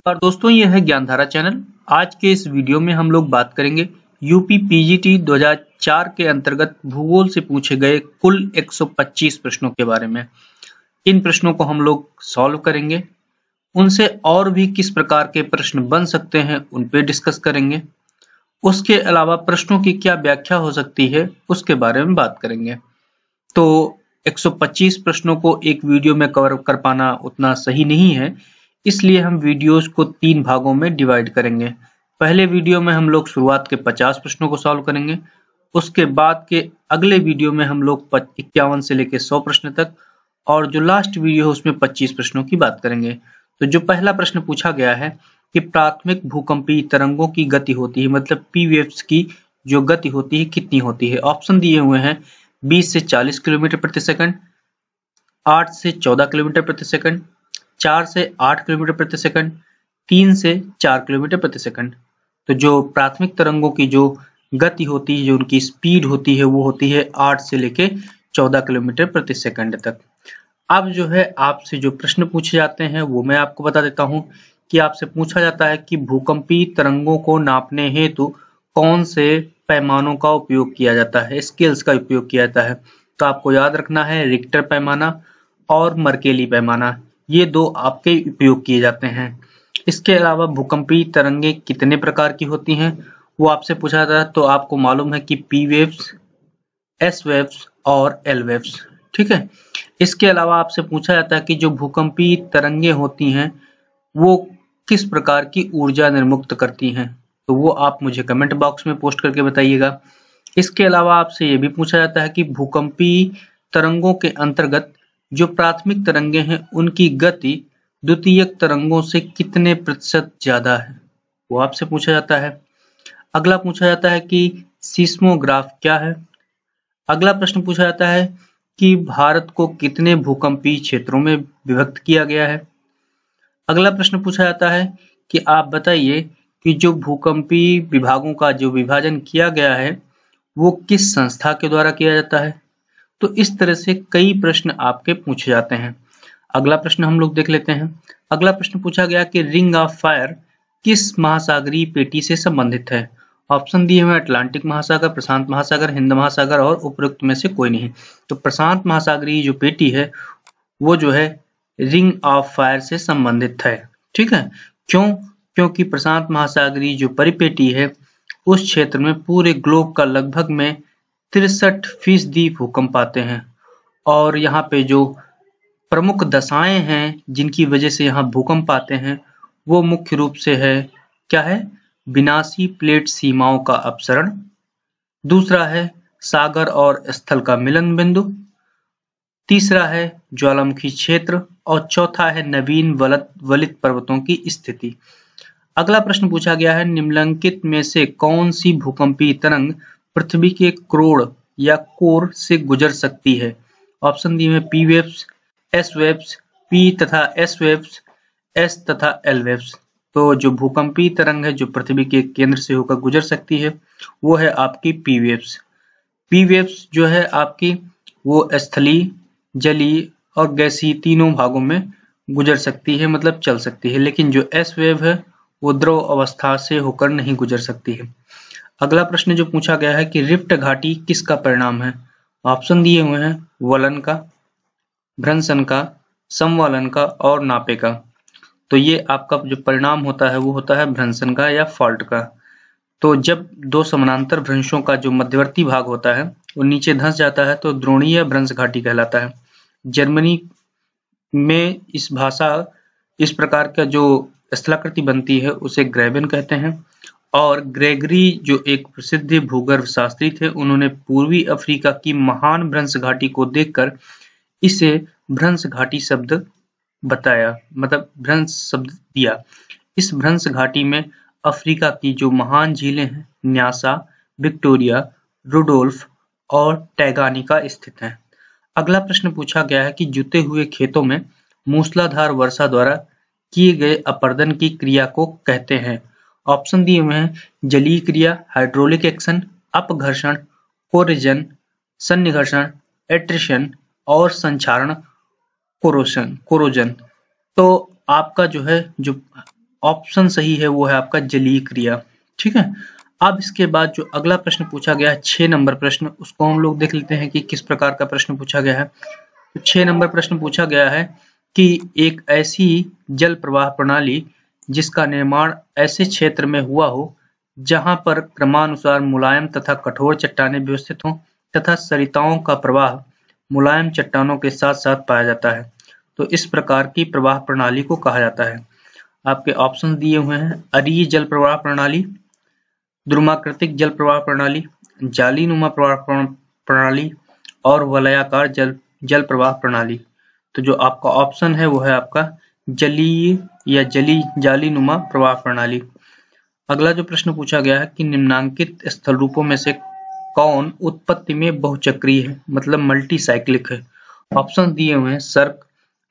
नमस्कार दोस्तों, ये है ज्ञानधारा चैनल। आज के इस वीडियो में हम लोग बात करेंगे यूपी पीजीटी 2004 के अंतर्गत भूगोल से पूछे गए कुल 125 प्रश्नों के बारे में। इन प्रश्नों को हम लोग सॉल्व करेंगे, उनसे और भी किस प्रकार के प्रश्न बन सकते हैं उन पे डिस्कस करेंगे। उसके अलावा प्रश्नों की क्या व्याख्या हो सकती है उसके बारे में बात करेंगे। तो 125 प्रश्नों को एक वीडियो में कवर कर पाना उतना सही नहीं है, इसलिए हम वीडियोस को 3 भागों में डिवाइड करेंगे। पहले वीडियो में हम लोग शुरुआत के 50 प्रश्नों को सॉल्व करेंगे, उसके बाद के अगले वीडियो में हम लोग 51 से लेकर 100 प्रश्न तक, और जो लास्ट वीडियो है उसमें 25 प्रश्नों की बात करेंगे। तो जो पहला प्रश्न पूछा गया है कि प्राथमिक भूकंपीय तरंगों की गति होती है, मतलब पी वेव्स की जो गति होती है कितनी होती है। ऑप्शन दिए हुए हैं 20 से 40 किलोमीटर प्रति सेकंड, 8 से 14 किलोमीटर प्रति सेकंड, 4 से 8 किलोमीटर प्रति सेकंड, 3 से 4 किलोमीटर प्रति सेकंड। तो जो प्राथमिक तरंगों की जो गति होती है, जो उनकी स्पीड होती है, वो होती है 8 से लेके 14 किलोमीटर प्रति सेकंड तक। अब जो है आपसे जो प्रश्न पूछे जाते हैं वो मैं आपको बता देता हूं कि आपसे पूछा जाता है कि भूकंपीय तरंगों को नापने हेतु कौन से पैमानों का उपयोग किया जाता है, स्केल्स का उपयोग किया जाता है। तो आपको याद रखना है रिक्टर पैमाना और मर्केली पैमाना, ये दो आपके उपयोग किए जाते हैं। इसके अलावा भूकंपीय तरंगे कितने प्रकार की होती हैं वो आपसे पूछा जाता है। तो आपको मालूम है कि पी वेव्स, एस वेव्स और एल वेव्स, ठीक है। इसके अलावा आपसे पूछा जाता है कि जो भूकंपीय तरंगे होती हैं वो किस प्रकार की ऊर्जा निर्मुक्त करती हैं, तो वो आप मुझे कमेंट बॉक्स में पोस्ट करके बताइएगा। इसके अलावा आपसे ये भी पूछा जाता है कि भूकंपीय तरंगों के अंतर्गत जो प्राथमिक तरंगे हैं उनकी गति द्वितीयक तरंगों से कितने प्रतिशत ज्यादा है, वो आपसे पूछा जाता है। अगला पूछा जाता है कि सीस्मोग्राफ क्या है। अगला प्रश्न पूछा जाता है कि भारत को कितने भूकंपीय क्षेत्रों में विभक्त किया गया है। अगला प्रश्न पूछा जाता है कि आप बताइए कि जो भूकंपीय विभागों का जो विभाजन किया गया है वो किस संस्था के द्वारा किया जाता है। तो इस तरह से कई प्रश्न आपके पूछे जाते हैं। अगला प्रश्न हम लोग देख लेते हैं। अगला प्रश्न पूछा गया कि रिंग ऑफ फायर किस महासागरीय पेटी से संबंधित है। ऑप्शन दिए हुए अटलांटिक महासागर, प्रशांत महासागर, हिंद महासागर और उपरोक्त में से कोई नहीं। तो प्रशांत महासागरीय जो पेटी है वो जो है रिंग ऑफ फायर से संबंधित है, ठीक है। क्यों? क्योंकि प्रशांत महासागरीय जो परिपेटी है उस क्षेत्र में पूरे ग्लोब का लगभग में 63% भूकंप आते हैं, और यहाँ पे जो प्रमुख दशाएं हैं जिनकी वजह से यहाँ भूकंप आते हैं वो मुख्य रूप से है क्या है, विनाशी प्लेट सीमाओं का अपसरण, दूसरा है सागर और स्थल का मिलन बिंदु, तीसरा है ज्वालामुखी क्षेत्र, और चौथा है नवीन वलित पर्वतों की स्थिति। अगला प्रश्न पूछा गया है निम्नलिखित में से कौन सी भूकंपीय तरंग पृथ्वी के क्रोड़ या कोर से गुजर सकती है। ऑप्शन दिए हैं P waves, S waves, P तथा एस वेव्स, एस तथा एल वेव्स। तो जो भूकंपीय तरंग है जो पृथ्वी के केंद्र से होकर गुजर सकती है वो है आपकी पी वेव्स। पी वेव्स जो है आपकी वो स्थलीय, जलीय और गैसीय तीनों भागों में गुजर सकती है, मतलब चल सकती है। लेकिन जो एस वेव है वो द्रव अवस्था से होकर नहीं गुजर सकती है। अगला प्रश्न जो पूछा गया है कि रिफ्ट घाटी किसका परिणाम है। ऑप्शन दिए हुए हैं वलन का, भ्रंशन का, समवलन का और नापे का। तो ये आपका जो परिणाम होता है वो होता है भ्रंशन का या फॉल्ट का। तो जब दो समानांतर भ्रंशों का जो मध्यवर्ती भाग होता है वो नीचे धंस जाता है तो द्रोणीय भ्रंश घाटी कहलाता है। जर्मनी में इस प्रकार का जो स्थलाकृति बनती है उसे ग्रेबेन कहते हैं, और ग्रेगरी जो एक प्रसिद्ध भूगर्भ शास्त्री थे उन्होंने पूर्वी अफ्रीका की महान भ्रंश घाटी को देखकर इसे भ्रंश घाटी शब्द बताया, मतलब भ्रंश शब्द दिया। इस भ्रंश घाटी में अफ्रीका की जो महान झीलें हैं न्यासा, विक्टोरिया, रुडोल्फ और टैगानिका स्थित हैं। अगला प्रश्न पूछा गया है कि जुते हुए खेतों में मूसलाधार वर्षा द्वारा किए गए अपर्दन की क्रिया को कहते हैं। ऑप्शन दिए हुए हैं जलीय क्रिया, हाइड्रोलिक एक्शन, अपघर्षण, कोरिजन, सन्निघर्षण, एट्रिशन और संक्षारण, कोरोजन। तो आपका जो है जो ऑप्शन सही है वो है आपका जलीय क्रिया। ठीक है, अब इसके बाद जो अगला प्रश्न पूछा गया है 6 नंबर प्रश्न, उसको हम लोग देख लेते हैं कि किस प्रकार का प्रश्न पूछा गया है। तो 6 नंबर प्रश्न पूछा गया है कि एक ऐसी जल प्रवाह प्रणाली जिसका निर्माण ऐसे क्षेत्र में हुआ हो जहां पर क्रमानुसार मुलायम तथा कठोर चट्टानें व्यवस्थित हों तथा सरिताओं का प्रवाह मुलायम चट्टानों के साथ साथ पाया जाता है, तो इस प्रकार की प्रवाह प्रणाली को कहा जाता है। आपके ऑप्शन दिए हुए हैं अरीय जल प्रवाह प्रणाली, द्रुमाकृतिक जल प्रवाह प्रणाली, जालीनुमा प्रवाह प्रणाली और वलयाकार जल प्रवाह प्रणाली। तो जो आपका ऑप्शन है वो है आपका जलीय या जालीनुमा प्रवाह प्रणाली। अगला जो प्रश्न पूछा गया है कि निम्नांकित स्थल रूपों में से कौन उत्पत्ति में बहुचक्रीय है, मतलब मल्टी साइक्लिक है। ऑप्शन दिए हुए हैं सर्क,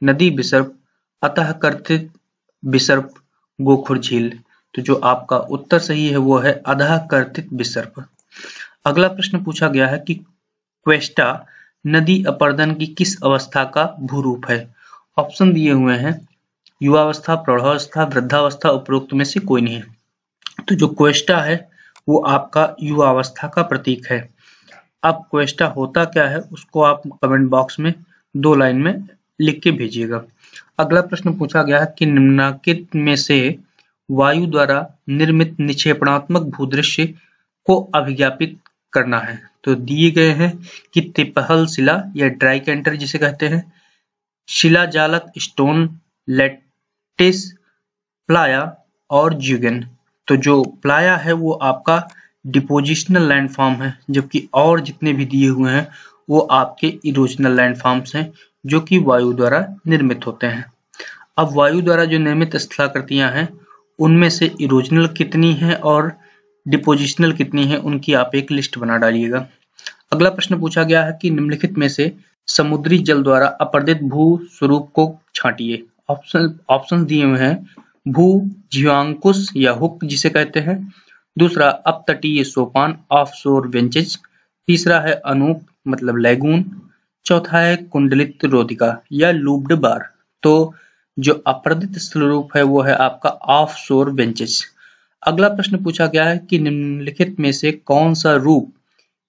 नदी विसर्प, अतःकर्थित विसर्प, गोखुर झील। तो जो आपका उत्तर सही है वो है अतःकर्थित विसर्प। अगला प्रश्न पूछा गया है कि क्वेस्टा नदी अपर्दन की किस अवस्था का भूरूप है। ऑप्शन दिए हुए हैं युवावस्था, प्रौढ़ावस्था, वृद्धावस्था, उपरोक्त में से कोई नहीं है। तो जो क्वेस्टा है वो आपका युवावस्था का प्रतीक है। अब क्वेस्टा होता क्या है उसको आप कमेंट बॉक्स में 2 लाइन में लिख के भेजिएगा। अगला प्रश्न पूछा गया है कि निम्नलिखित में से वायु द्वारा निर्मित निक्षेपणात्मक भूदृश्य को अभिज्ञापित करना है। तो दिए गए हैं कि तिपहल शिला या ड्राइकेंटर जिसे कहते हैं, शिलाजालक स्टोन लैटिस, प्लाया और ज्यूगन। तो जो प्लाया है वो आपका डिपोजिशनल लैंडफॉर्म है, जबकि और जितने भी दिए हुए हैं वो आपके इरोजनल लैंडफॉर्म्स हैं जो कि वायु द्वारा निर्मित होते हैं। अब वायु द्वारा जो निर्मित स्थलाकृतियां हैं उनमें से इरोजनल कितनी हैं और डिपोजिशनल कितनी हैं उनकी आप एक लिस्ट बना डालिएगा। अगला प्रश्न पूछा गया है कि निम्नलिखित में से समुद्री जल द्वारा अपर्दित भू स्वरूप को छांटिए। ऑप्शन दिए हुए हैं भू जीवांकुश या हुक जिसे कहते हैं, दूसरा अपतटीय सोपान ऑफशोर बेंचेज, तीसरा है अनूप मतलब लैगून, चौथा है कुंडलित रोधिका या लूप्ड बार। तो जो अपर्दित स्थलरूप है वो है आपका ऑफशोर बेंचेस। अगला प्रश्न पूछा गया है कि निम्नलिखित में से कौन सा रूप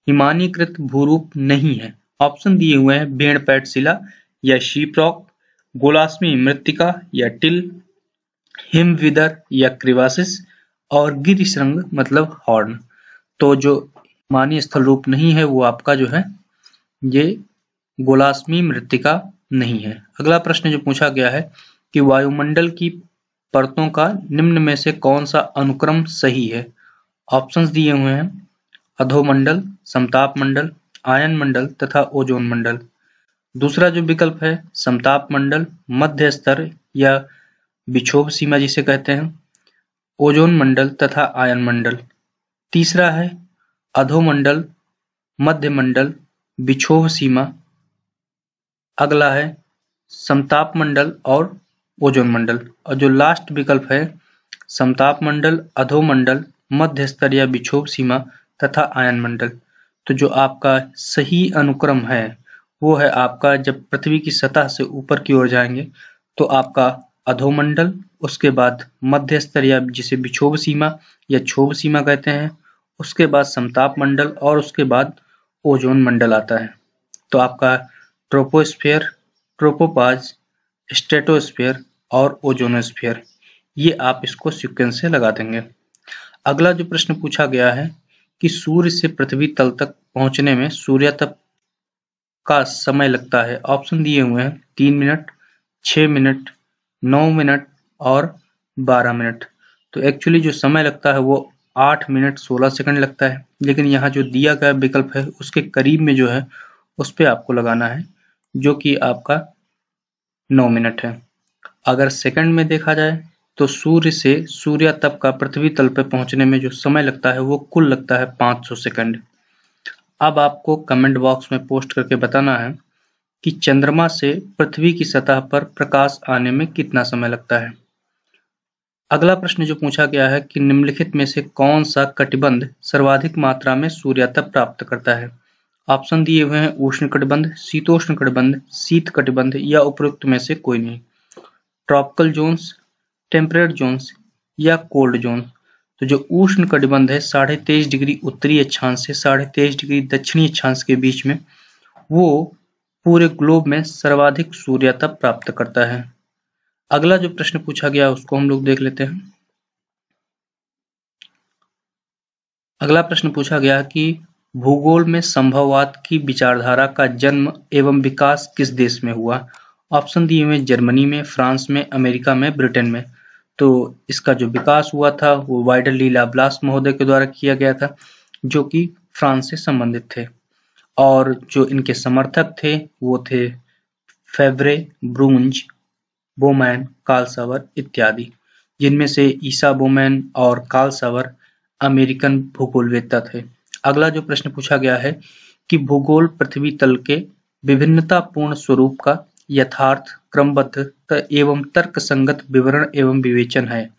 हिमानीकृत भूरूप नहीं है। ऑप्शन दिए हुए हैं भेड़पैठ शिला या शीपरॉक, गोलास्मी मृत्तिका या टिल, हिमविदर या क्रिवासिस और गिरिशृंग मतलब हॉर्न। तो जो हिमानी स्थल रूप नहीं है वो आपका जो है ये गोलास्मी मृत्तिका नहीं है। अगला प्रश्न जो पूछा गया है कि वायुमंडल की परतों का निम्न में से कौन सा अनुक्रम सही है। ऑप्शंस दिए हुए हैं अधोमंडल, समताप मंडल, आयन मंडल तथा ओजोन मंडल। दूसरा जो विकल्प है समताप मंडल, मध्य स्तर या विक्षोभ सीमा जिसे कहते हैं, ओजोन मंडल तथा आयन मंडल। तीसरा है अधोमंडल, मध्य मंडल, विक्षोभ सीमा। अगला है समताप मंडल और ओजोन मंडल। और जो लास्ट विकल्प है समताप मंडल, अधोमंडल, मध्य स्तर या विक्षोभ सीमा तथा आयन मंडल। तो जो आपका सही अनुक्रम है वो है आपका जब पृथ्वी की सतह से ऊपर की ओर जाएंगे तो आपका अधोमंडल, उसके बाद मध्य स्तर या जिसे विक्षोभ सीमा या क्षोभ सीमा कहते हैं, उसके बाद समताप मंडल और उसके बाद ओजोन मंडल आता है। तो आपका ट्रोपोस्फीयर, ट्रोपोपाज, स्ट्रेटोस्फीयर और ओजोनोस्फीयर, ये आप इसको सीक्वेंस से लगा देंगे। अगला जो प्रश्न पूछा गया है कि सूर्य से पृथ्वी तल तक पहुंचने में सूर्यातप का समय लगता है। ऑप्शन दिए हुए हैं 3 मिनट, 6 मिनट, 9 मिनट और 12 मिनट। तो एक्चुअली जो समय लगता है वो 8 मिनट 16 सेकंड लगता है, लेकिन यहाँ जो दिया गया विकल्प है उसके करीब में जो है उस पर आपको लगाना है जो कि आपका 9 मिनट है। अगर सेकंड में देखा जाए तो सूर्य से सूर्यातप का पृथ्वी तल पर पहुंचने में जो समय लगता है वो कुल लगता है 500 सेकंड। अब आपको कमेंट बॉक्स में पोस्ट करके बताना है कि चंद्रमा से पृथ्वी की सतह पर प्रकाश आने में कितना समय लगता है। अगला प्रश्न जो पूछा गया है कि निम्नलिखित में से कौन सा कटिबंध सर्वाधिक मात्रा में सूर्यातप प्राप्त करता है। ऑप्शन दिए हुए हैं उष्ण कटिबंध, शीतोष्ण कटिबंध, शीत कटिबंध या उपरोक्त में से कोई नहीं। ट्रॉपिकल जोन्स, टेम्परेट जोन्स या कोल्ड जोन। तो जो उष्ण कटिबंध है 23.5 डिग्री उत्तरी अक्षांश से 23.5 डिग्री दक्षिणी अक्षांश के बीच में, वो पूरे ग्लोब में सर्वाधिक सूर्यता प्राप्त करता है। अगला जो प्रश्न पूछा गया उसको हम लोग देख लेते हैं। अगला प्रश्न पूछा गया कि भूगोल में संभववाद की विचारधारा का जन्म एवं विकास किस देश में हुआ। ऑप्शन दिए हुए जर्मनी में, फ्रांस में, अमेरिका में, ब्रिटेन में। तो इसका जो विकास हुआ था वो वाइडर डी लाप्लास महोदय के द्वारा किया गया था, जो कि फ्रांस से संबंधित थे। और जो इनके समर्थक थे वो थे फेब्रे, ब्रूंज, बोमैन, कार्ल सावर इत्यादि, जिनमें से ईसा बोमैन और कार्ल सावर अमेरिकन भूगोलवेत्ता थे। अगला जो प्रश्न पूछा गया है कि भूगोल पृथ्वी तल के विभिन्नतापूर्ण स्वरूप का यथार्थ, क्रमबद्ध एवं तर्कसंगत विवरण एवं विवेचन है।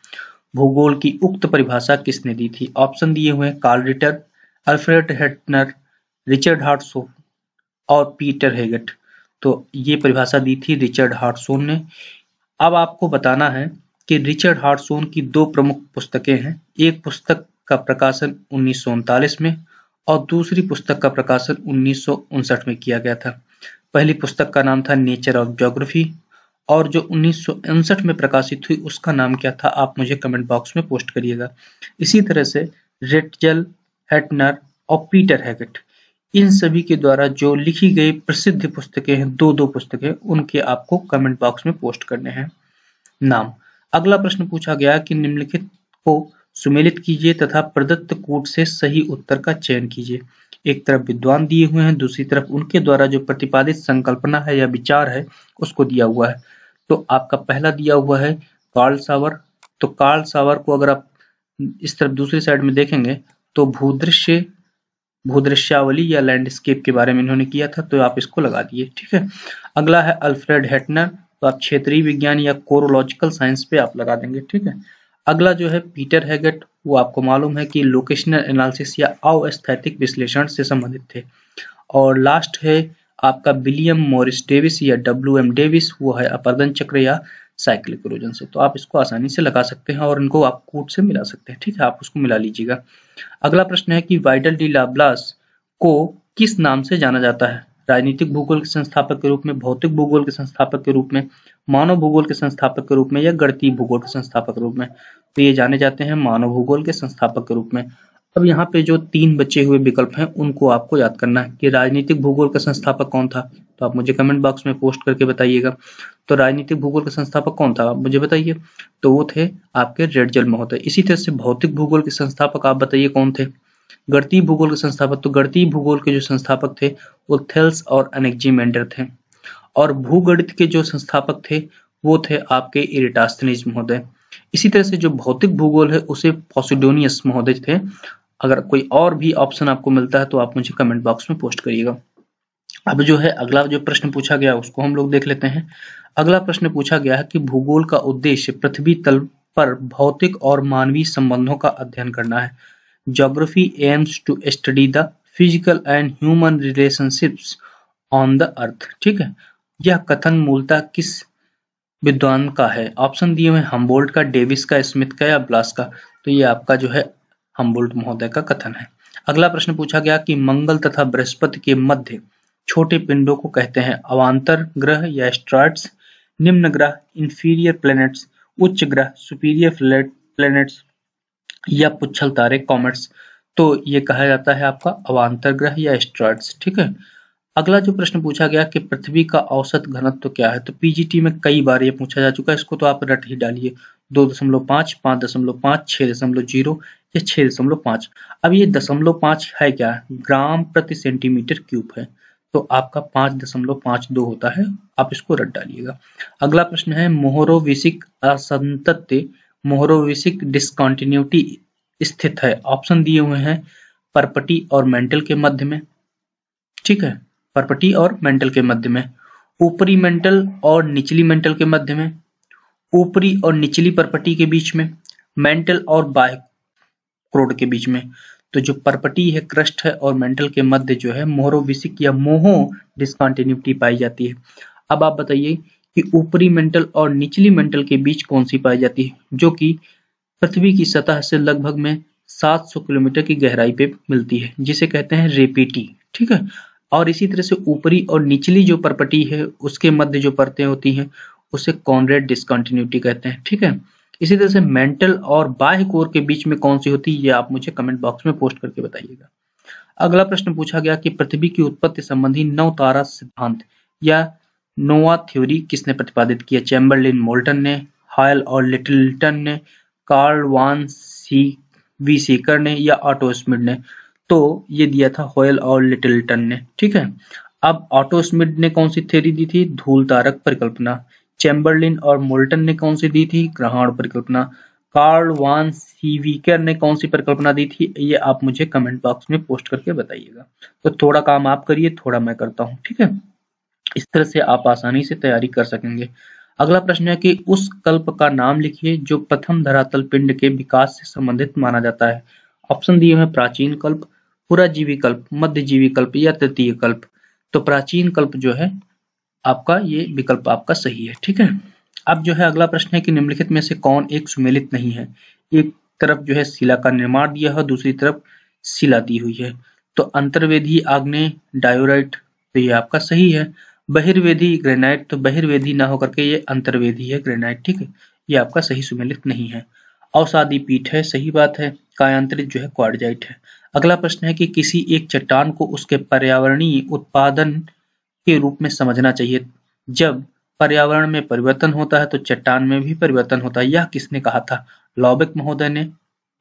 भूगोल की उक्त परिभाषा किसने दी थी। ऑप्शन दिए हुए कार्ल रिटर, अल्फ्रेड हेटनर, रिचर्ड हार्टसोन और पीटर हेगेट। तो ये परिभाषा दी थी रिचर्ड हार्टसोन ने। अब आपको बताना है कि रिचर्ड हार्टसोन की दो प्रमुख पुस्तकें हैं। एक पुस्तक का प्रकाशन 1939 में और दूसरी पुस्तक का प्रकाशन 1959 में किया गया था। पहली पुस्तक का नाम था नेचर ऑफ ज्योग्राफी और जो 1959 में प्रकाशित हुई उसका नाम क्या था, आप मुझे कमेंट बॉक्स में पोस्ट करिएगा। इसी तरह से रिटजल, हेटनर और पीटर हेगेट, इन सभी के द्वारा जो लिखी गई प्रसिद्ध पुस्तकें हैं, दो पुस्तकें, उनके आपको कमेंट बॉक्स में पोस्ट करने हैं नाम। अगला प्रश्न पूछा गया कि निम्नलिखित को सुमेलित कीजिए तथा प्रदत्त कूट से सही उत्तर का चयन कीजिए। एक तरफ विद्वान दिए हुए हैं, दूसरी तरफ उनके द्वारा जो प्रतिपादित संकल्पना है या विचार है उसको दिया हुआ है। तो आपका पहला दिया हुआ है कार्ल सावर। तो कार्ल सावर को अगर आप इस तरफ दूसरी साइड में देखेंगे तो भूदृश्यावली या लैंडस्केप के बारे में इन्होंने किया था, तो आप इसको लगा दिए। ठीक है। अगला है अल्फ्रेड हेटनर, तो आप क्षेत्रीय विज्ञान या कोरोलॉजिकल साइंस पे आप लगा देंगे। ठीक है। अगला जो है पीटर हेगेट, वो आपको मालूम है कि लोकेशनल एनालिसिस या अस्थैतिक विश्लेषण से संबंधित थे। और लास्ट है आपका विलियम मॉरिस डेविस या WM डेविस, वो है अपर्दन चक्र या साइक्लिक इरोजन से। तो आप इसको आसानी से लगा सकते हैं और इनको आप कूट से मिला सकते हैं। ठीक है, आप उसको मिला लीजिएगा। अगला प्रश्न है कि वाइडर डी लाप्लास को किस नाम से जाना जाता है। राजनीतिक भूगोल के संस्थापक के रूप में, भौतिक भूगोल के संस्थापक के रूप में, मानव भूगोल के संस्थापक के रूप में या गणितीय भूगोल के संस्थापक के रूप में। तो ये जाने जाते हैं मानव भूगोल के संस्थापक के रूप में। अब यहाँ पे जो 3 बचे हुए विकल्प हैं उनको आपको याद करना है कि राजनीतिक भूगोल का संस्थापक कौन था। तो आप मुझे कमेंट बॉक्स में पोस्ट करके बताइएगा। तो राजनीतिक भूगोल का संस्थापक कौन था आप मुझे बताइए। तो वो थे आपके रेडजल महोदय। इसी तरह से भौतिक भूगोल के संस्थापक आप बताइए कौन थे। गणितीय भूगोल के संस्थापक, तो गणितीय भूगोल के जो संस्थापक थे वो थेल्स और अनेक्जिमेंडर थे। और भूगणित के जो संस्थापक थे वो थे आपके इरेटास्थनीज महोदय। इसी तरह से जो भौतिक भूगोल है उसे पॉसिडोनियस महोदय थे। अगर कोई और भी ऑप्शन आपको मिलता है तो आप मुझे कमेंट बॉक्स में पोस्ट करिएगा। अब जो है अगला जो प्रश्न पूछा गया उसको हम लोग देख लेते हैं। अगला प्रश्न पूछा गया है कि भूगोल का उद्देश्य पृथ्वी तल पर भौतिक और मानवीय संबंधों का अध्ययन करना है। Geography aims to study the physical and human relationships on the earth। ठीक है। यह कथन मूलतः किस विद्वान का है। ऑप्शन दिए हुए हम्बोल्ट का, डेविस का, स्मिथ का या ब्लास का। तो ये आपका जो है हम्बोल्ट महोदय का कथन है। अगला प्रश्न पूछा गया कि मंगल तथा बृहस्पति के मध्य छोटे पिंडों को कहते हैं अवांतर ग्रह या एस्ट्रॉइड्स, निम्न ग्रह इंफीरियर प्लैनेट्स, उच्च ग्रह सुपीरियर प्लैनेट्स या पुच्छल तारे कॉमेट्स। तो ये कहा जाता है आपका अवांतर ग्रह या एस्ट्रॉइड्स। ठीक है। अगला जो प्रश्न पूछा गया कि पृथ्वी का औसत घनत्व क्या है। तो पीजीटी में कई बार ये पूछा जा चुका है, इसको तो आप रट ही डालिए। 2.5, 5.5, 6.0 या 6.5। अब ये 0.5 है क्या, ग्राम प्रति सेंटीमीटर क्यूब है, तो आपका 5.52 होता है। आप इसको रट डालिएगा। अगला प्रश्न है मोहरोविसिक असंतत्य, मोहरोविसिक डिस्कंटिन्यूटी स्थित है। ऑप्शन दिए हुए हैं परपटी और मेंटल के मध्य में। ठीक है, परपटी और मेंटल के मध्य में, ऊपरी मेंटल और निचली मेंटल के मध्य में, ऊपरी और निचली परपटी के बीच में, मेंटल और बाह्य क्रोड के बीच में। तो जो परपटी है, क्रस्ट है और मेंटल के मध्य जो है मोहरोविसिक या मोहो डिस्कंटिन्यूटी पाई जाती है। अब आप बताइए कि ऊपरी मेंटल और निचली मेंटल के बीच कौन सी पाई जाती है, जो कि पृथ्वी की सतह से लगभग में 700 किलोमीटर की गहराई पे मिलती है, जिसे कहते हैं रेपेटी। ठीक है। और इसी तरह से ऊपरी और निचली जो परपटी है उसके मध्य जो परतें होती हैं उसे कॉनरेड डिस्कंटिन्यूटी कहते हैं। ठीक है। इसी तरह से मेंटल और बाह्य कोर के बीच में कौन सी होती है, ये आप मुझे कमेंट बॉक्स में पोस्ट करके बताइएगा। अगला प्रश्न पूछा गया कि पृथ्वी की उत्पत्ति संबंधी नौ तारा सिद्धांत या नोवा थ्योरी किसने प्रतिपादित किया? चैम्बरलिन मोल्टन ने, हॉयल और लिटिलटन ने, कार्ल वान वी सीकर ने या ऑटो स्मिड ने? तो ये दिया था हॉयल और लिटिलटन ने। ठीक है। अब ऑटो स्मिड ने कौन सी थ्योरी दी थी? धूल तारक परिकल्पना। चैम्बरलिन और मोल्टन ने कौन सी दी थी? ग्रहण परिकल्पना। कार्ल वान सीवीकर ने कौन सी परिकल्पना दी थी? ये आप मुझे कमेंट बॉक्स में पोस्ट करके बताइएगा। तो थोड़ा काम आप करिए, थोड़ा मैं करता हूँ। ठीक है। इस तरह से आप आसानी से तैयारी कर सकेंगे। अगला प्रश्न है कि उस कल्प का नाम लिखिए जो प्रथम धरातल पिंड के विकास से संबंधित माना जाता है। ऑप्शन दिए हैं प्राचीन कल्प, पुराजीवी कल्प, मध्यजीवी कल्प या तृतीय कल्प। तो प्राचीन कल्प जो है आपका, ये विकल्प आपका सही है। ठीक है। अब जो है अगला प्रश्न है कि निम्नलिखित में से कौन एक सुमेलित नहीं है? एक तरफ जो है शिला का निर्माण दिया है, दूसरी तरफ शिला दी हुई है। तो अंतर्वेदी आग्नेय डायोराइट, तो ये आपका सही है। बहिर्वेदी ग्रेनाइट, तो बहिर्वेदी ना होकर के ये अंतर्वेदी है ग्रेनाइट। ठीक है। ये आपका सही सुमेलित नहीं है। अवसादी पीठ है, सही बात है। कायांतरित जो है क्वार्टजाइट है। अगला प्रश्न है कि किसी एक चट्टान को उसके पर्यावरणीय उत्पादन के रूप में समझना चाहिए। जब पर्यावरण में परिवर्तन होता है तो चट्टान में भी परिवर्तन होता है। यह किसने कहा था? लॉबेक महोदय ने,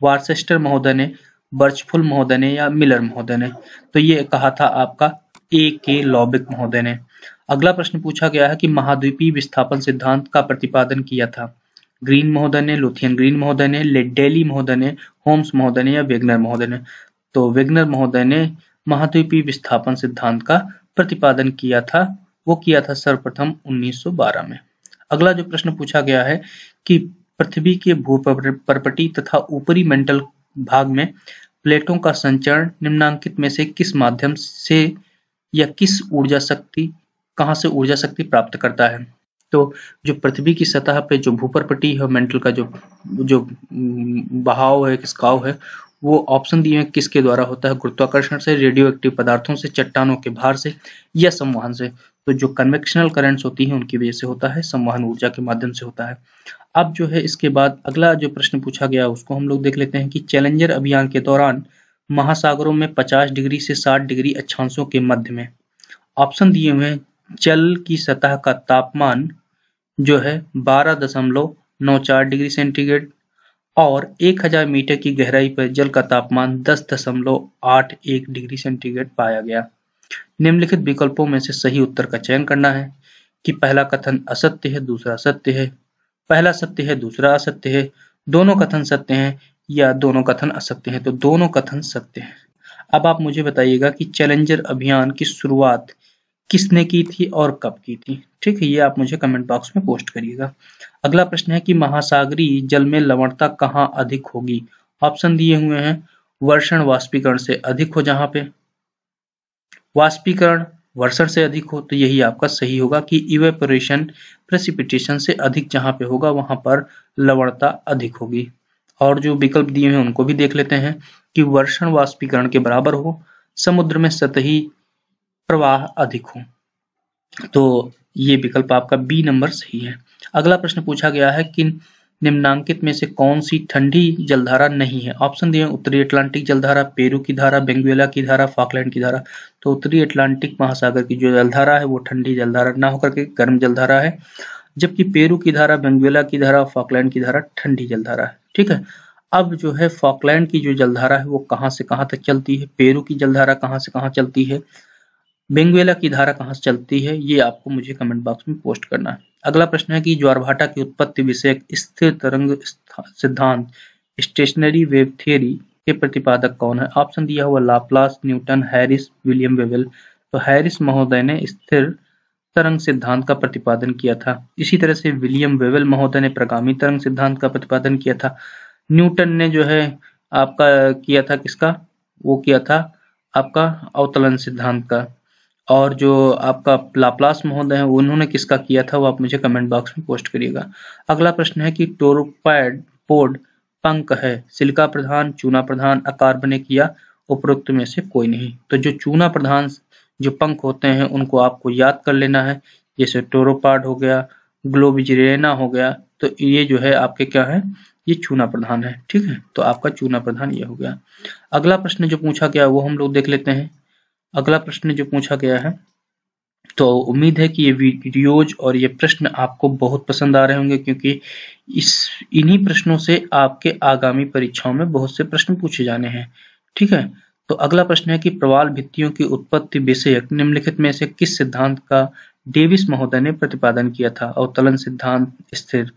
वार्सेस्टर महोदय ने, बर्चफुल महोदय ने या मिलर महोदय ने? तो ये कहा था आपका के लॉबेक महोदय ने। अगला प्रश्न पूछा गया है कि महाद्वीपीय विस्थापन सिद्धांत का प्रतिपादन किया था। ग्रीन महोदय ने, लुथियन ग्रीन महोदय ने, लेडेली महोदय ने, होम्स महोदय ने या वेगनर महोदय ने? तो वेगनर महोदय ने महाद्वीपीय विस्थापन सिद्धांत का प्रतिपादन किया था। वो किया था सर्वप्रथम 1912 में। अगला जो प्रश्न पूछा गया है कि पृथ्वी के भूपर्पटी तथा ऊपरी मेंटल भाग में प्लेटों का संचरण निम्नांकित में से किस माध्यम से या किस ऊर्जा शक्ति, कहां से ऊर्जा शक्ति प्राप्त करता है? तो जो पृथ्वी की सतह पे जो भूपर्पटी है मेंटल का जो जो बहाव है, खिसकाव है, वो ऑप्शन दिए हैं किसके द्वारा होता है? गुरुत्वाकर्षण से, रेडियो एक्टिव पदार्थों से, चट्टानों के भार से या संवहन से? तो जो कन्वेक्शनल करंट्स होती हैं उनकी वजह से होता है, संवहन ऊर्जा के माध्यम से होता है। अब जो है इसके बाद अगला जो प्रश्न पूछा गया उसको हम लोग देख लेते हैं कि चैलेंजर अभियान के दौरान महासागरों में 50 डिग्री से 60 डिग्री अक्षांशों के मध्य में ऑप्शन दिए हुए हैं जल की सतह का तापमान जो है 12.94 डिग्री सेंटीग्रेड और 1000 मीटर की गहराई पर जल का तापमान 10.81 डिग्री सेंटीग्रेड पाया गया। निम्नलिखित विकल्पों में से सही उत्तर का चयन करना है कि पहला कथन असत्य है, दूसरा सत्य है, पहला सत्य है, दूसरा असत्य है, दोनों कथन सत्य हैं या दोनों कथन असत्य हैं। तो दोनों कथन सत्य हैं। अब आप मुझे बताइएगा कि चैलेंजर अभियान की शुरुआत किसने की थी और कब की थी? ठीक है, ये आप मुझे कमेंट बॉक्स में पोस्ट करिएगा। अगला प्रश्न है कि महासागरीय जल में लवणता कहाँ अधिक होगी? ऑप्शन दिए हुए हैं वर्षण वाष्पीकरण से अधिक हो, जहां पे वाष्पीकरण वर्षण से अधिक हो, तो यही आपका सही होगा कि इवेपोरेशन प्रेसिपिटेशन से अधिक जहां पे होगा वहां पर लवणता अधिक होगी। और जो विकल्प दिए हैं उनको भी देख लेते हैं कि वर्षण वाष्पीकरण के बराबर हो, समुद्र में सतही प्रवाह अधिक हो। तो ये विकल्प आपका बी नंबर सही है। अगला प्रश्न पूछा गया है कि निम्नांकित में से कौन सी ठंडी जलधारा नहीं है? ऑप्शन दिए उत्तरी अटलांटिक जलधारा, पेरू की धारा, वेनेजुएला की धारा, फॉकलैंड की धारा। तो उत्तरी अटलांटिक महासागर की जो जलधारा है वो ठंडी जलधारा ना होकर के गर्म जलधारा है, जबकि पेरू की धारा, वेनेजुएला की धारा, फॉकलैंड की धारा ठंडी जलधारा है। ठीक है। अब जो है फॉकलैंड की जो जलधारा है वो कहां से कहां तक चलती है, पेरू की जलधारा कहां से कहां चलती है, वेनेजुएला की धारा कहां से चलती है, ये आपको मुझे कमेंट बॉक्स में पोस्ट करना है। अगला प्रश्न है कि ज्वारभाटा की उत्पत्ति विषयक स्थिर तरंग सिद्धांत स्टेशनरी वेव थियरी के प्रतिपादक कौन है? ऑप्शन दिया हुआ Laplace, Newton, Harris, William Wavell. तो हैरिस महोदय ने स्थिर तरंग सिद्धांत का प्रतिपादन किया था। इसी तरह से विलियम वेवेल महोदय ने प्रगामी तरंग सिद्धांत का प्रतिपादन किया था। न्यूटन ने जो है आपका किया था किसका? वो किया था आपका अवतलन सिद्धांत का। और जो आपका लाप्लास महोदय है उन्होंने किसका किया था वो आप मुझे कमेंट बॉक्स में पोस्ट करिएगा। अगला प्रश्न है कि टोरपेड पोड पंख है? सिलिका प्रधान, चूना प्रधान, अकार्बनिक या उपरोक्त में से कोई नहीं। तो जो चूना प्रधान जो पंख होते हैं उनको आपको याद कर लेना है, जैसे टोरोपाड हो गया, ग्लोबिजिरेना हो गया, तो ये जो है आपके क्या है, ये चूना प्रधान है। ठीक है, तो आपका चूना प्रधान ये हो गया। अगला प्रश्न जो पूछा गया वो हम लोग देख लेते हैं। अगला प्रश्न जो पूछा गया है, तो उम्मीद है कि ये वीडियोज और ये प्रश्न आपको बहुत पसंद आ रहे होंगे, क्योंकि इन्हीं प्रश्नों से आपके आगामी परीक्षाओं में बहुत से प्रश्न पूछे जाने हैं। ठीक है, तो अगला प्रश्न है कि प्रवाल भित्तियों की उत्पत्ति विषयक निम्नलिखित में से किस सिद्धांत का डेविस महोदय ने प्रतिपादन किया था? अवतलन सिद्धांत, स्थिर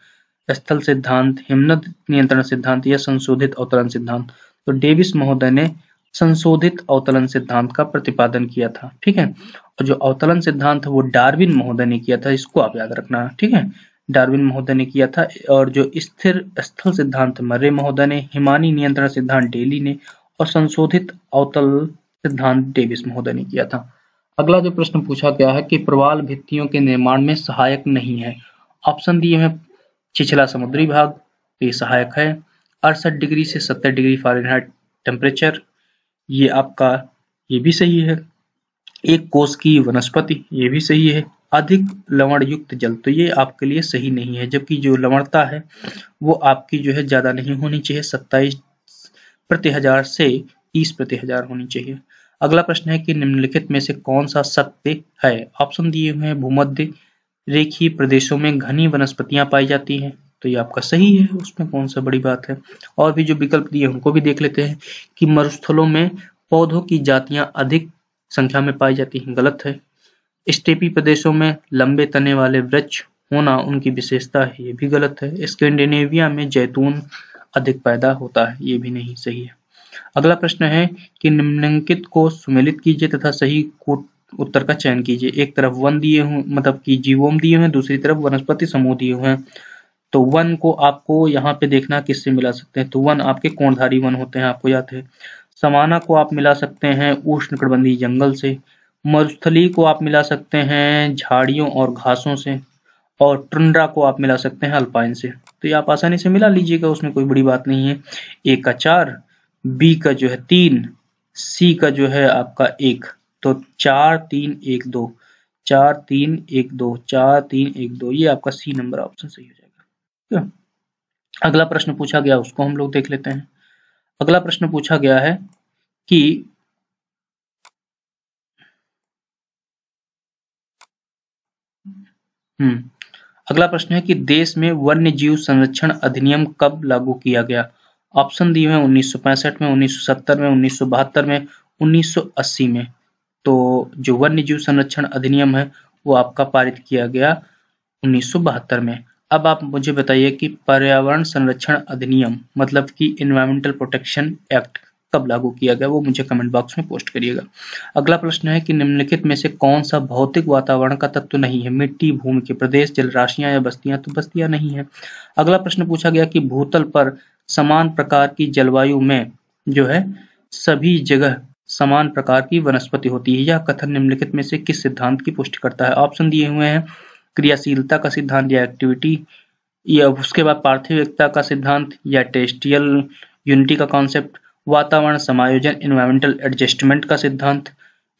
स्थल सिद्धांत, हिमनद नियंत्रण सिद्धांत या संशोधित अवतरण सिद्धांत? तो डेविस महोदय ने संशोधित अवतलन सिद्धांत का प्रतिपादन किया था। ठीक है, और जो अवतलन सिद्धांत है वो डार्विन महोदय ने किया था, इसको आप याद रखना। ठीक है, डार्विन महोदय ने किया था। और जो स्थिर स्थल सिद्धांत मर्रे महोदय ने, हिमानी नियंत्रण सिद्धांत डेली ने, और संशोधित अवतल सिद्धांत डेविस महोदय ने किया था। अगला जो प्रश्न पूछा गया है कि प्रवाल भित्तियों के निर्माण में सहायक नहीं है। ऑप्शन दिए हैं छिछला समुद्री भाग, ये सहायक है। 68 डिग्री से 70 डिग्री फ़ारेनहाइट टेम्परेचर, ये आपका ये भी सही है। एक कोष की वनस्पति, ये भी सही है। अधिक लवण युक्त जल, तो ये आपके लिए सही नहीं है, जबकि जो लवणता है वो आपकी जो है ज्यादा नहीं होनी चाहिए, 27/1000 से 30/1000 होनी चाहिए। अगला प्रश्न है कि निम्नलिखित में से कौन सा सत्य है? ऑप्शन दिए हुए हैं भूमध्य रेखीय प्रदेशों में घनी वनस्पतियां पाई जाती हैं, तो ये आपका सही है, उसमें कौन सा बड़ी बात है। और भी जो विकल्प दिए उनको भी देख लेते हैं कि मरुस्थलों में पौधों की जातियां अधिक संख्या में पाई जाती हैं, गलत है। स्टेपी प्रदेशों में लंबे तने वाले वृक्ष होना उनकी विशेषता है, ये भी गलत है। स्कैंडिनेविया में जैतून अधिक पैदा होता है, ये भी नहीं सही है। अगला प्रश्न है कि निम्नलिखित को सुमेलित कीजिए तथा सही उत्तर का चयन कीजिए। एक तरफ वन दिए हुए, मतलब कि जीवोम दिए हुए, दूसरी तरफ वनस्पति समूह दिए हुए हैं। तो वन को आपको यहाँ पे देखना किससे मिला सकते हैं, तो वन आपके कोणधारी वन होते हैं, आपको याद है। समाना को आप मिला सकते हैं उष्णकटिबंधीय जंगल से। मरुस्थली को आप मिला सकते हैं झाड़ियों और घासों से। और टुंड्रा को आप मिला सकते हैं अल्पाइन से। तो ये आप आसानी से मिला लीजिएगा, उसमें कोई बड़ी बात नहीं है। ए का 4, बी का जो है 3, सी का जो है आपका 1, तो 4 3 1 2, 4 3 1 2, 4 3 1 2, ये आपका सी नंबर ऑप्शन सही हो जाएगा। अगला प्रश्न पूछा गया उसको हम लोग देख लेते हैं। अगला प्रश्न पूछा गया है कि अगला प्रश्न है कि देश में वन्य जीव संरक्षण अधिनियम कब लागू किया गया? ऑप्शन दिए हैं 1965 में, 1970 में, 1972 में, 1980 में। तो जो वन्य जीव संरक्षण अधिनियम है वो आपका पारित किया गया 1972 में। अब आप मुझे बताइए कि पर्यावरण संरक्षण अधिनियम मतलब कि एनवायरमेंटल प्रोटेक्शन एक्ट कब लागू किया गया, वो मुझे कमेंट बॉक्स में पोस्ट करिएगा। अगला प्रश्न है कि निम्नलिखित में से कौन सा भौतिक वातावरण का तत्व नहीं है? मिट्टी, भूमि के प्रदेश, जलराशियां या बस्तियां? तो बस्तियां नहीं है। अगला प्रश्न पूछा गया कि भूतल पर समान प्रकार की जलवायु में जो है सभी जगह समान प्रकार की वनस्पति होती है, यह कथन निम्नलिखित में से किस सिद्धांत की पुष्टि करता है? ऑप्शन दिए हुए हैं क्रियाशीलता का सिद्धांत या एक्टिविटी, या उसके बाद पार्थिव एकता का सिद्धांत, या टेरेस्ट्रियल यूनिटी का कॉन्सेप्ट, वातावरण समायोजन एनवायरमेंटल एडजस्टमेंट का सिद्धांत,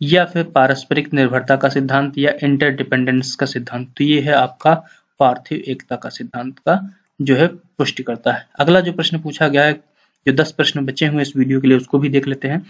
या फिर पारस्परिक निर्भरता का सिद्धांत, या इंटरडिपेंडेंस का सिद्धांत। तो ये है आपका पार्थिव एकता का सिद्धांत का जो है पुष्टि करता है। अगला जो प्रश्न पूछा गया है, जो 10 प्रश्न बचे हुए इस वीडियो के लिए, उसको भी देख लेते हैं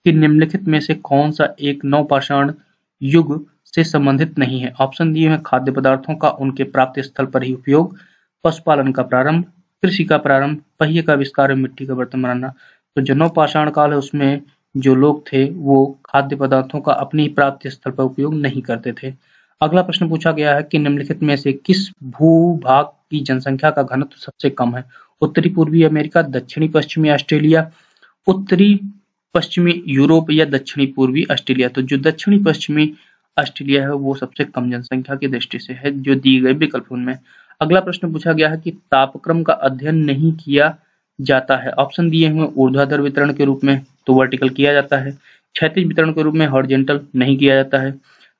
कि निम्नलिखित में से कौन सा एक नवपाषाण युग से संबंधित नहीं है? ऑप्शन दिए हैं खाद्य पदार्थों का उनके प्राप्त स्थल पर ही उपयोग, पशुपालन का प्रारंभ, कृषि का प्रारंभ, पहिए का आविष्कार, मिट्टी का बर्तन बनाना। तो जो नवपाषाण काल है उसमें जो लोग थे वो खाद्य पदार्थों का अपनी प्राप्ति स्थल पर उपयोग नहीं करते थे। अगला प्रश्न पूछा गया है कि निम्नलिखित में से किस भूभाग की जनसंख्या का घनत्व सबसे कम है? उत्तरी पूर्वी अमेरिका, दक्षिणी पश्चिमी ऑस्ट्रेलिया, उत्तरी पश्चिमी यूरोप, या दक्षिणी पूर्वी ऑस्ट्रेलिया? तो जो दक्षिणी पश्चिमी ऑस्ट्रेलिया है वो सबसे कम जनसंख्या की दृष्टि से है, जो दिए गए विकल्प उनमें। अगला प्रश्न पूछा गया है कि तापक्रम का अध्ययन नहीं किया जाता है। ऑप्शन दिए हुए ऊर्ध्वाधर वितरण के रूप में, तो वर्टिकल किया जाता है। क्षैतिज वितरण के रूप में, हॉरिजॉन्टल नहीं किया जाता है।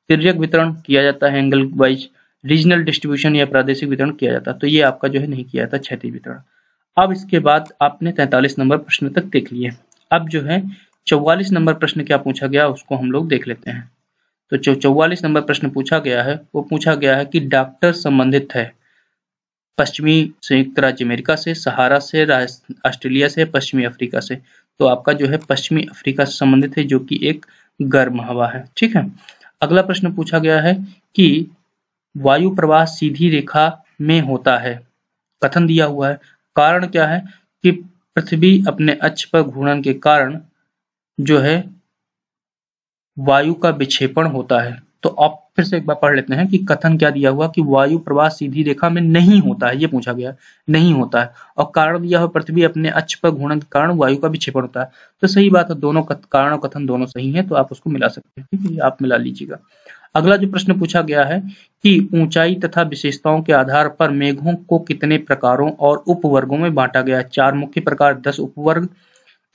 तिर्यक वितरण किया जाता है, एंगल वाइज। रीजनल डिस्ट्रीब्यूशन या प्रादेशिक वितरण किया जाता है। तो ये आपका जो है नहीं किया जाता क्षैतिज वितरण। अब इसके बाद आपने 43 नंबर प्रश्न तक देख लिए। अब जो है 44 नंबर प्रश्न क्या पूछा गया उसको हम लोग देख लेते हैं। तो जो 44 नंबर प्रश्न पूछा गया है वो पूछा गया है कि डॉक्टर संबंधित है पश्चिमी संयुक्त राज्य अमेरिका से, सहारा से, ऑस्ट्रेलिया से, पश्चिमी अफ्रीका से। तो आपका जो है पश्चिमी अफ्रीका से संबंधित है जो कि एक गर्म हवा है। ठीक है। अगला प्रश्न पूछा गया है कि वायु प्रवाह सीधी रेखा में होता है। कथन दिया हुआ है। कारण क्या है कि पृथ्वी अपने अक्ष पर घूर्णन के कारण जो है वायु का विक्षेपण होता है। तो आप फिर से एक बार पढ़ लेते हैं कि कथन क्या दिया हुआ कि वायु प्रवाह सीधी रेखा में नहीं होता है, ये पूछा गया नहीं होता है। और कारण दिया हुआ पृथ्वी अपने अक्ष पर घूर्णन के कारण वायु का विक्षेपण होता है। तो सही बात है, दोनों कारण और कथन दोनों सही है, तो आप उसको मिला सकते हैं। ठीक है, आप मिला लीजिएगा। अगला जो प्रश्न पूछा गया है कि ऊंचाई तथा विशेषताओं के आधार पर मेघों को कितने प्रकारों और उपवर्गों में बांटा गया है। 4 मुख्य प्रकार 10 उपवर्ग,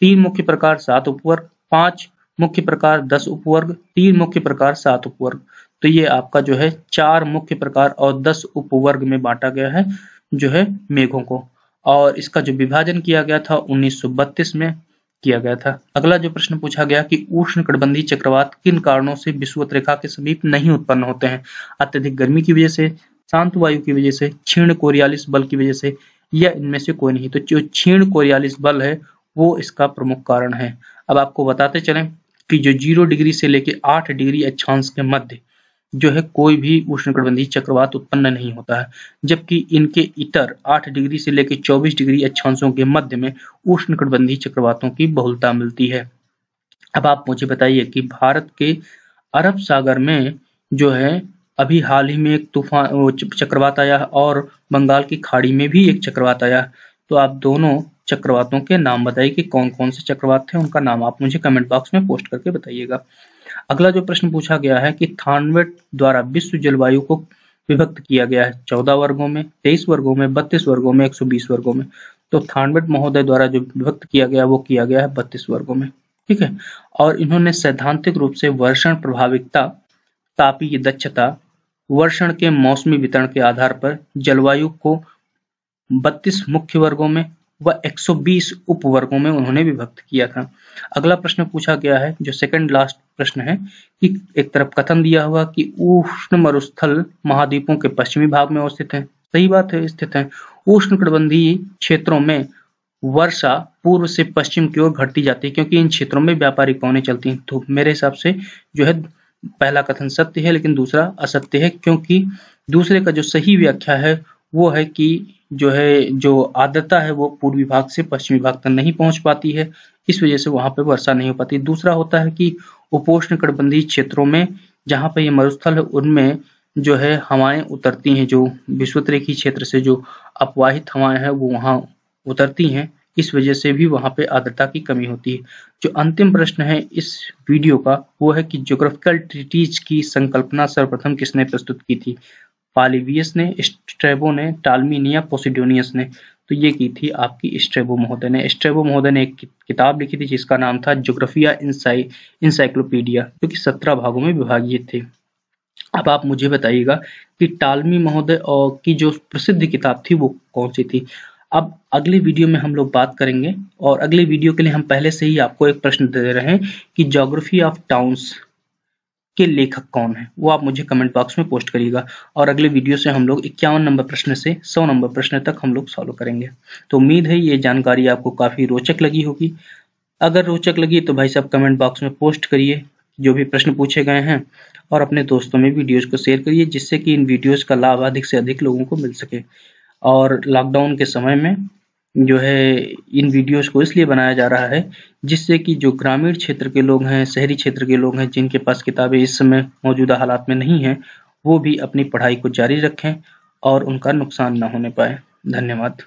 3 मुख्य प्रकार 7 उपवर्ग, 5 मुख्य प्रकार 10 उपवर्ग, 3 मुख्य प्रकार 7 उपवर्ग। तो ये आपका जो है 4 मुख्य प्रकार और 10 उपवर्ग में बांटा गया है जो है मेघों को। और इसका जो विभाजन किया गया था 1932 में किया गया था। अगला जो प्रश्न पूछा गया कि उष्णकटिबंधीय चक्रवात किन कारणों से विषुवत रेखा के समीप नहीं उत्पन्न होते हैं। अत्यधिक गर्मी की वजह से, शांत वायु की वजह से, क्षीण कोरियालिस बल की वजह से, या इनमें से कोई नहीं। तो जो क्षीण कोरियालिस बल है वो इसका प्रमुख कारण है। अब आपको बताते चलें कि जो 0 डिग्री से लेकर 8 डिग्री अक्षांश के मध्य जो है कोई भी उष्णकटिबंधीय चक्रवात उत्पन्न नहीं होता है, जबकि इनके इतर 8 डिग्री से लेकर 24 डिग्री अक्षांशों के मध्य में उष्णकटिबंधीय चक्रवातों की बहुलता मिलती है। अब आप मुझे बताइए कि भारत के अरब सागर में जो है अभी हाल ही में एक तूफान चक्रवात आया और बंगाल की खाड़ी में भी एक चक्रवात आया। तो आप दोनों चक्रवातों के नाम बताइए कि कौन कौन से चक्रवात थे, उनका नाम आप मुझे कमेंट बॉक्स में पोस्ट करके बताइएगा। अगला जो प्रश्न पूछा गया है कि थानवेट द्वारा विश्व जलवायु को विभक्त किया गया है 14 वर्गों में, 23 वर्गों में, 32 वर्गों में, 120 वर्गों में। तो थानवेट महोदय द्वारा जो विभक्त किया गया वो किया गया है 32 वर्गों में। ठीक है। और इन्होंने सैद्धांतिक रूप से वर्षण प्रभाविकता, तापीय दक्षता, वर्षण के मौसमी वितरण के आधार पर जलवायु को 32 मुख्य वर्गों में व 120 उपवर्गों में उन्होंने विभक्त किया था। अगला प्रश्न पूछा गया है जो सेकंड लास्ट प्रश्न है कि एक तरफ कथन दिया हुआ कि उष्ण मरुस्थल महाद्वीपों के पश्चिमी भाग में अवस्थित है। सही बात है, स्थित है। उष्णकटिबंधीय क्षेत्रों में वर्षा पूर्व से पश्चिम की ओर घटती जाती है क्योंकि इन क्षेत्रों में व्यापारिक पवनें चलती हैं। तो मेरे हिसाब से जो है पहला कथन सत्य है लेकिन दूसरा असत्य है, क्योंकि दूसरे का जो सही व्याख्या है वो है कि जो आर्द्रता है वो पूर्वी भाग से पश्चिमी भाग तक नहीं पहुंच पाती है, इस वजह से वहां पे वर्षा नहीं हो पाती। दूसरा होता है कि उपोष्णकटिबंधीय क्षेत्रों में जहां पे ये मरुस्थल है उनमें जो है हवाएं उतरती हैं, जो विषुवतरेखीय क्षेत्र से जो अपवाहित हवाएं हैं वो वहां उतरती हैं, इस वजह से भी वहां पे आर्द्रता की कमी होती है। जो अंतिम प्रश्न है इस वीडियो का वो है कि ज्योग्राफिकल ट्रीटीज की संकल्पना सर्वप्रथम किसने प्रस्तुत की थी। पालिवियस ने, स्ट्रैबो ने, टालमी ने या पोसिडोनियस ने। तो ये की थी आपकी स्ट्रैबो महोदय ने। स्ट्रैबो महोदय ने एक किताब लिखी थी जिसका नाम था ज्योग्राफिया इंसाइक्लोपीडिया, जो कि 17 भागों में विभाजित थी। अब आप मुझे बताइएगा कि टालमी महोदय और की जो प्रसिद्ध किताब थी वो कौन सी थी। अब अगले वीडियो में हम लोग बात करेंगे, और अगले वीडियो के लिए हम पहले से ही आपको एक प्रश्न दे रहे हैं कि ज्योग्राफी ऑफ टाउन्स के लेखक कौन है, वो आप मुझे कमेंट बॉक्स में पोस्ट करिएगा। और अगले वीडियो से हम लोग 51 नंबर प्रश्न से 100 नंबर प्रश्न तक हम लोग सॉल्व करेंगे। तो उम्मीद है ये जानकारी आपको काफी रोचक लगी होगी। अगर रोचक लगी तो भाई साहब कमेंट बॉक्स में पोस्ट करिए जो भी प्रश्न पूछे गए हैं, और अपने दोस्तों में वीडियोज को शेयर करिए जिससे कि इन वीडियोज का लाभ अधिक से अधिक लोगों को मिल सके। और लॉकडाउन के समय में जो है इन वीडियोस को इसलिए बनाया जा रहा है जिससे कि जो ग्रामीण क्षेत्र के लोग हैं, शहरी क्षेत्र के लोग हैं, जिनके पास किताबें इस समय मौजूदा हालात में नहीं हैं, वो भी अपनी पढ़ाई को जारी रखें और उनका नुकसान ना होने पाए। धन्यवाद।